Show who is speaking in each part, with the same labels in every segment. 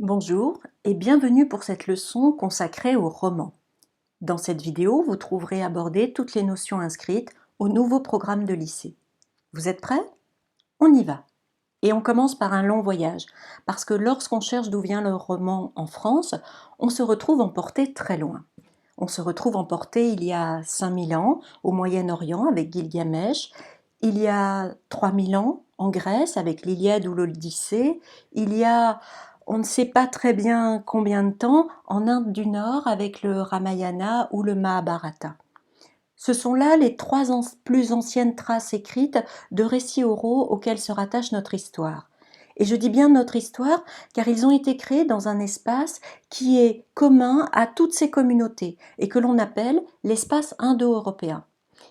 Speaker 1: Bonjour et bienvenue pour cette leçon consacrée au roman. Dans cette vidéo, vous trouverez abordées toutes les notions inscrites au nouveau programme de lycée. Vous êtes prêts? On y va! Et on commence par un long voyage, parce que lorsqu'on cherche d'où vient le roman en France, on se retrouve emporté très loin. On se retrouve emporté il y a 5000 ans au Moyen-Orient avec Gilgamesh, il y a 3000 ans en Grèce avec l'Iliade ou l'Odyssée, il y a on ne sait pas très bien combien de temps en Inde du Nord avec le Ramayana ou le Mahabharata. Ce sont là les plus anciennes traces écrites de récits oraux auxquels se rattache notre histoire. Et je dis bien notre histoire car ils ont été créés dans un espace qui est commun à toutes ces communautés et que l'on appelle l'espace indo-européen.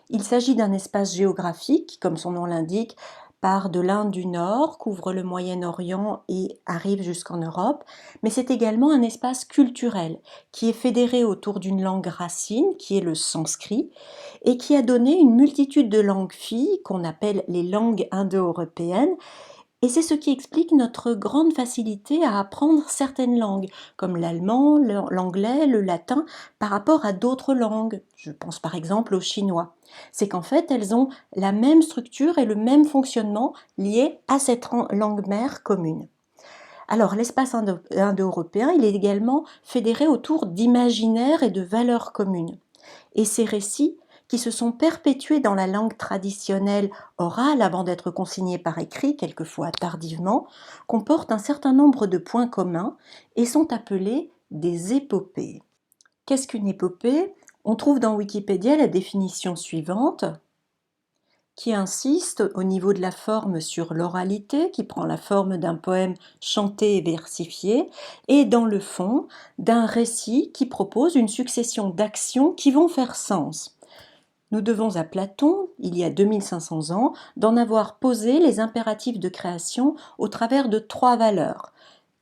Speaker 1: Il s'agit d'un espace géographique qui, comme son nom l'indique, part de l'Inde du Nord, couvre le Moyen-Orient et arrive jusqu'en Europe, mais c'est également un espace culturel qui est fédéré autour d'une langue racine, qui est le sanskrit, et qui a donné une multitude de langues filles qu'on appelle les langues indo-européennes, et c'est ce qui explique notre grande facilité à apprendre certaines langues, comme l'allemand, l'anglais, le latin, par rapport à d'autres langues. Je pense par exemple au chinois. C'est qu'en fait, elles ont la même structure et le même fonctionnement lié à cette langue mère commune. Alors, l'espace indo-européen, il est également fédéré autour d'imaginaires et de valeurs communes. Et ces récits, qui se sont perpétués dans la langue traditionnelle orale avant d'être consignés par écrit, quelquefois tardivement, comportent un certain nombre de points communs et sont appelés des épopées. Qu'est-ce qu'une épopée? On trouve dans Wikipédia la définition suivante, qui insiste au niveau de la forme sur l'oralité, qui prend la forme d'un poème chanté et versifié, et dans le fond, d'un récit qui propose une succession d'actions qui vont faire sens. Nous devons à Platon, il y a 2500 ans, d'en avoir posé les impératifs de création au travers de 3 valeurs.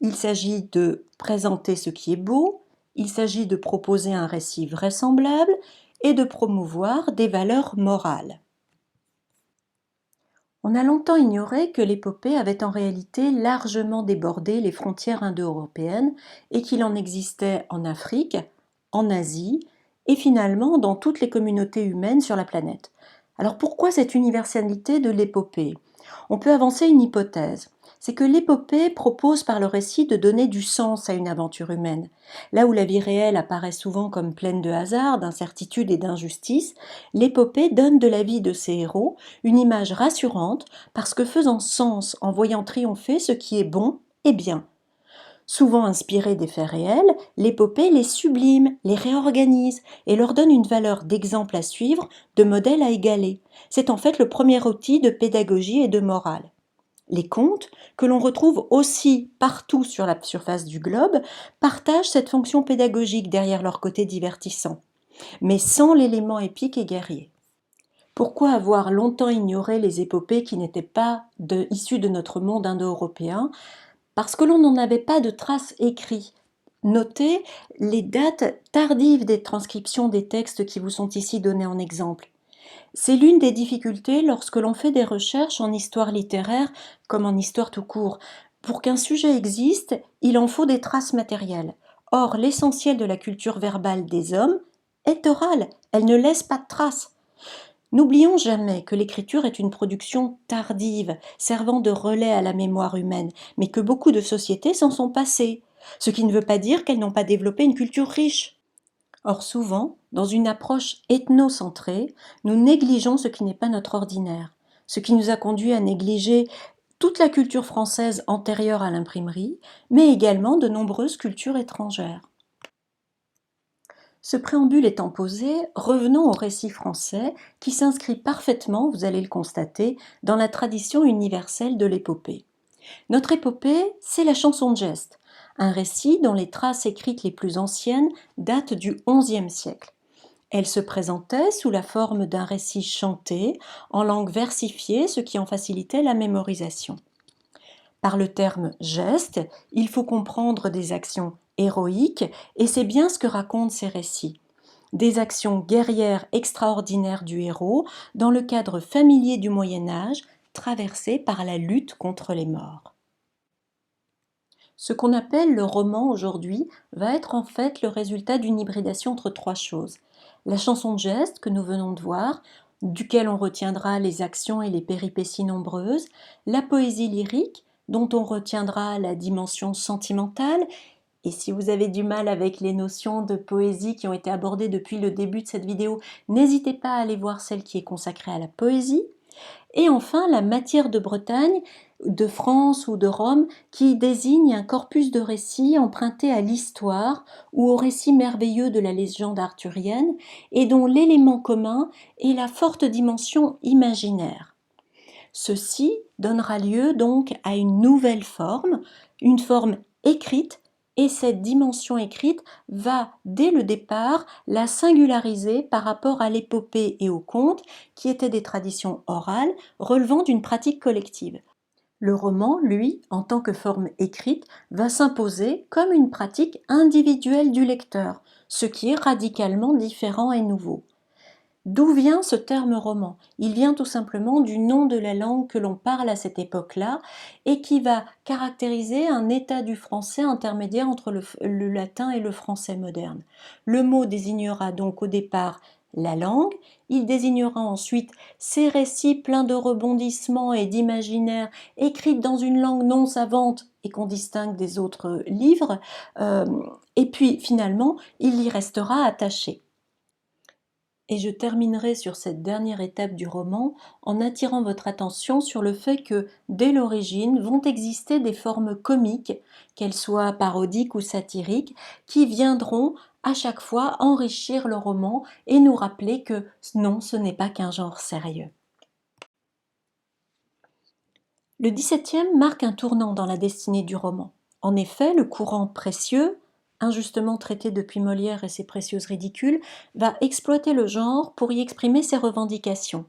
Speaker 1: Il s'agit de présenter ce qui est beau, il s'agit de proposer un récit vraisemblable et de promouvoir des valeurs morales. On a longtemps ignoré que l'épopée avait en réalité largement débordé les frontières indo-européennes et qu'il en existait en Afrique, en Asie et finalement dans toutes les communautés humaines sur la planète. Alors pourquoi cette universalité de l'épopée? On peut avancer une hypothèse. C'est que l'épopée propose par le récit de donner du sens à une aventure humaine. Là où la vie réelle apparaît souvent comme pleine de hasard, d'incertitude et d'injustice, l'épopée donne de la vie de ses héros une image rassurante parce que faisant sens en voyant triompher ce qui est bon et bien. Souvent inspirée des faits réels, l'épopée les sublime, les réorganise et leur donne une valeur d'exemple à suivre, de modèle à égaler. C'est en fait le premier outil de pédagogie et de morale. Les contes, que l'on retrouve aussi partout sur la surface du globe, partagent cette fonction pédagogique derrière leur côté divertissant, mais sans l'élément épique et guerrier. Pourquoi avoir longtemps ignoré les épopées qui n'étaient pas issues de notre monde indo-européen? Parce que l'on n'en avait pas de traces écrites. Notez les dates tardives des transcriptions des textes qui vous sont ici donnés en exemple. C'est l'une des difficultés lorsque l'on fait des recherches en histoire littéraire comme en histoire tout court. Pour qu'un sujet existe, il en faut des traces matérielles. Or, l'essentiel de la culture verbale des hommes est orale, elle ne laisse pas de traces. N'oublions jamais que l'écriture est une production tardive, servant de relais à la mémoire humaine, mais que beaucoup de sociétés s'en sont passées, ce qui ne veut pas dire qu'elles n'ont pas développé une culture riche. Or souvent, dans une approche ethnocentrée, nous négligeons ce qui n'est pas notre ordinaire, ce qui nous a conduit à négliger toute la culture française antérieure à l'imprimerie, mais également de nombreuses cultures étrangères. Ce préambule étant posé, revenons au récit français qui s'inscrit parfaitement, vous allez le constater, dans la tradition universelle de l'épopée. Notre épopée, c'est la chanson de geste, un récit dont les traces écrites les plus anciennes datent du XIe siècle. Elle se présentait sous la forme d'un récit chanté, en langue versifiée, ce qui en facilitait la mémorisation. Par le terme geste, il faut comprendre des actions héroïques, et c'est bien ce que racontent ces récits. Des actions guerrières extraordinaires du héros dans le cadre familier du Moyen Âge, traversé par la lutte contre les morts. Ce qu'on appelle le roman aujourd'hui va être en fait le résultat d'une hybridation entre trois choses. La chanson de geste que nous venons de voir, duquel on retiendra les actions et les péripéties nombreuses, la poésie lyrique, dont on retiendra la dimension sentimentale, et si vous avez du mal avec les notions de poésie qui ont été abordées depuis le début de cette vidéo, n'hésitez pas à aller voir celle qui est consacrée à la poésie. Et enfin, la matière de Bretagne, de France ou de Rome, qui désigne un corpus de récits emprunté à l'histoire ou aux récits merveilleux de la légende arthurienne et dont l'élément commun est la forte dimension imaginaire. Ceci donnera lieu donc à une forme écrite, et cette dimension écrite va, dès le départ, la singulariser par rapport à l'épopée et au conte, qui étaient des traditions orales relevant d'une pratique collective. Le roman, lui, en tant que forme écrite, va s'imposer comme une pratique individuelle du lecteur, ce qui est radicalement différent et nouveau. D'où vient ce terme roman? Il vient tout simplement du nom de la langue que l'on parle à cette époque-là et qui va caractériser un état du français intermédiaire entre le latin et le français moderne. Le mot désignera donc au départ la langue, il désignera ensuite ces récits pleins de rebondissements et d'imaginaire écrits dans une langue non savante et qu'on distingue des autres livres, et puis finalement il y restera attaché. Et je terminerai sur cette dernière étape du roman en attirant votre attention sur le fait que, dès l'origine, vont exister des formes comiques, qu'elles soient parodiques ou satiriques, qui viendront à chaque fois enrichir le roman et nous rappeler que non, ce n'est pas qu'un genre sérieux. Le XVIIe marque un tournant dans la destinée du roman. En effet, le courant précieux, injustement traité depuis Molière et ses précieuses ridicules, va exploiter le genre pour y exprimer ses revendications.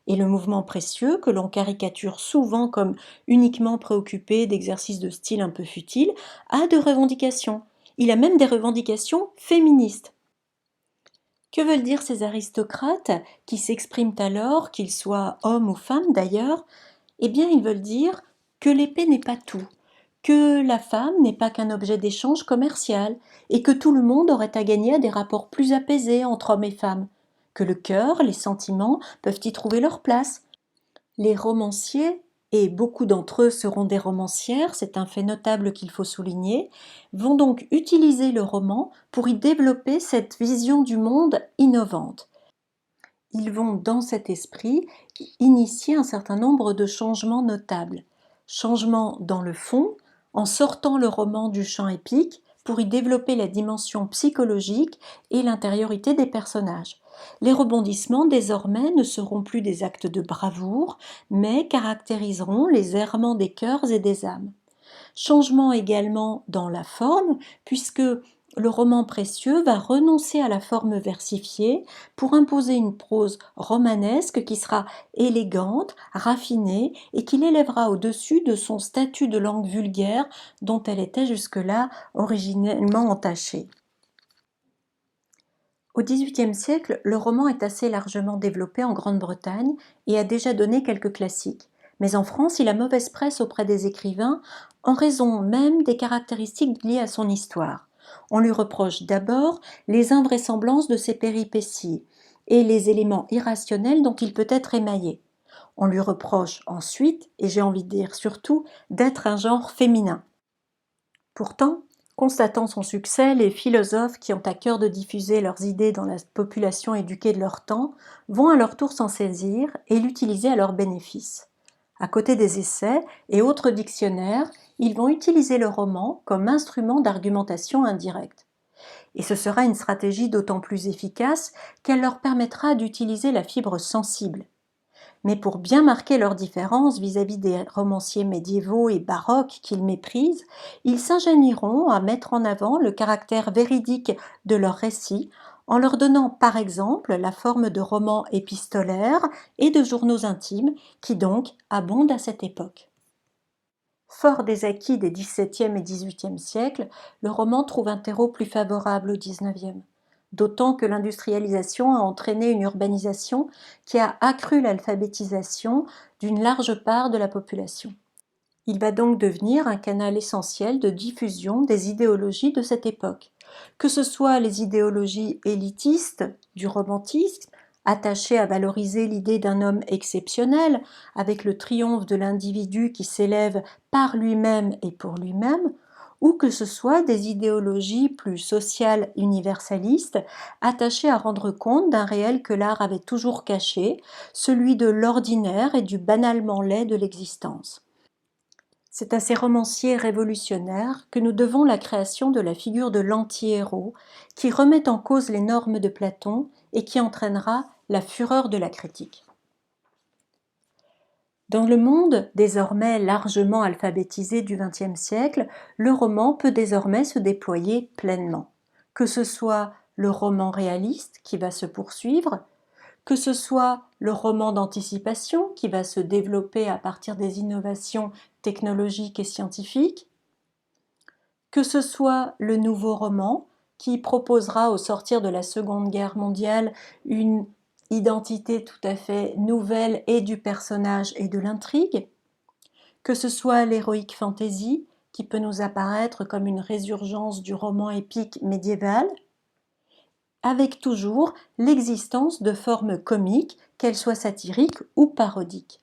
Speaker 1: Et le mouvement précieux, que l'on caricature souvent comme uniquement préoccupé d'exercices de style un peu futiles, a de revendications. Il a même des revendications féministes. Que veulent dire ces aristocrates qui s'expriment alors, qu'ils soient hommes ou femmes d'ailleurs? Eh bien, ils veulent dire que l'épée n'est pas tout, que la femme n'est pas qu'un objet d'échange commercial, et que tout le monde aurait à gagner à des rapports plus apaisés entre hommes et femmes, que le cœur, les sentiments peuvent y trouver leur place. Les romanciers, et beaucoup d'entre eux seront des romancières, c'est un fait notable qu'il faut souligner, vont donc utiliser le roman pour y développer cette vision du monde innovante. Ils vont, dans cet esprit, initier un certain nombre de changements notables. Changements dans le fond, en sortant le roman du champ épique pour y développer la dimension psychologique et l'intériorité des personnages. Les rebondissements, désormais, ne seront plus des actes de bravoure, mais caractériseront les errements des cœurs et des âmes. Changement également dans la forme, puisque le roman précieux va renoncer à la forme versifiée pour imposer une prose romanesque qui sera élégante, raffinée et qui l'élèvera au-dessus de son statut de langue vulgaire dont elle était jusque-là originellement entachée. Au XVIIIe siècle, le roman est assez largement développé en Grande-Bretagne et a déjà donné quelques classiques. Mais en France, il a mauvaise presse auprès des écrivains en raison même des caractéristiques liées à son histoire. On lui reproche d'abord les invraisemblances de ses péripéties et les éléments irrationnels dont il peut être émaillé. On lui reproche ensuite, et j'ai envie de dire surtout, d'être un genre féminin. Pourtant, constatant son succès, les philosophes qui ont à cœur de diffuser leurs idées dans la population éduquée de leur temps vont à leur tour s'en saisir et l'utiliser à leur bénéfice. À côté des essais et autres dictionnaires, ils vont utiliser le roman comme instrument d'argumentation indirecte. Et ce sera une stratégie d'autant plus efficace qu'elle leur permettra d'utiliser la fibre sensible. Mais pour bien marquer leur différence vis-à-vis des romanciers médiévaux et baroques qu'ils méprisent, ils s'ingénieront à mettre en avant le caractère véridique de leurs récits en leur donnant par exemple la forme de romans épistolaires et de journaux intimes qui donc abondent à cette époque. Fort des acquis des XVIIe et XVIIIe siècles, le roman trouve un terreau plus favorable au XIXe. D'autant que l'industrialisation a entraîné une urbanisation qui a accru l'alphabétisation d'une large part de la population. Il va donc devenir un canal essentiel de diffusion des idéologies de cette époque, que ce soit les idéologies élitistes du romantisme, attachées à valoriser l'idée d'un homme exceptionnel, avec le triomphe de l'individu qui s'élève par lui-même et pour lui-même, ou que ce soit des idéologies plus sociales universalistes, attachées à rendre compte d'un réel que l'art avait toujours caché, celui de l'ordinaire et du banalement laid de l'existence. C'est à ces romanciers révolutionnaires que nous devons la création de la figure de l'anti-héros, qui remet en cause les normes de Platon et qui entraînera la fureur de la critique. Dans le monde désormais largement alphabétisé du XXe siècle, le roman peut désormais se déployer pleinement. Que ce soit le roman réaliste qui va se poursuivre, que ce soit le roman d'anticipation qui va se développer à partir des innovations technologiques et scientifiques, que ce soit le nouveau roman qui proposera au sortir de la Seconde Guerre mondiale une identité tout à fait nouvelle et du personnage et de l'intrigue, que ce soit l'heroic fantasy qui peut nous apparaître comme une résurgence du roman épique médiéval, avec toujours l'existence de formes comiques, qu'elles soient satiriques ou parodiques.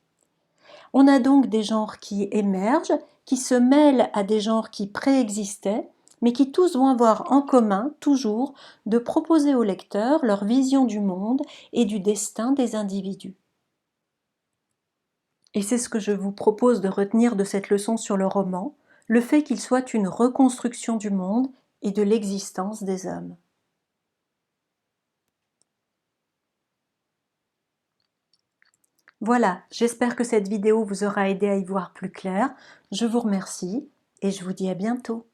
Speaker 1: On a donc des genres qui émergent, qui se mêlent à des genres qui préexistaient, mais qui tous vont avoir en commun, toujours, de proposer au lecteur leur vision du monde et du destin des individus. Et c'est ce que je vous propose de retenir de cette leçon sur le roman, le fait qu'il soit une reconstruction du monde et de l'existence des hommes. Voilà, j'espère que cette vidéo vous aura aidé à y voir plus clair. Je vous remercie et je vous dis à bientôt.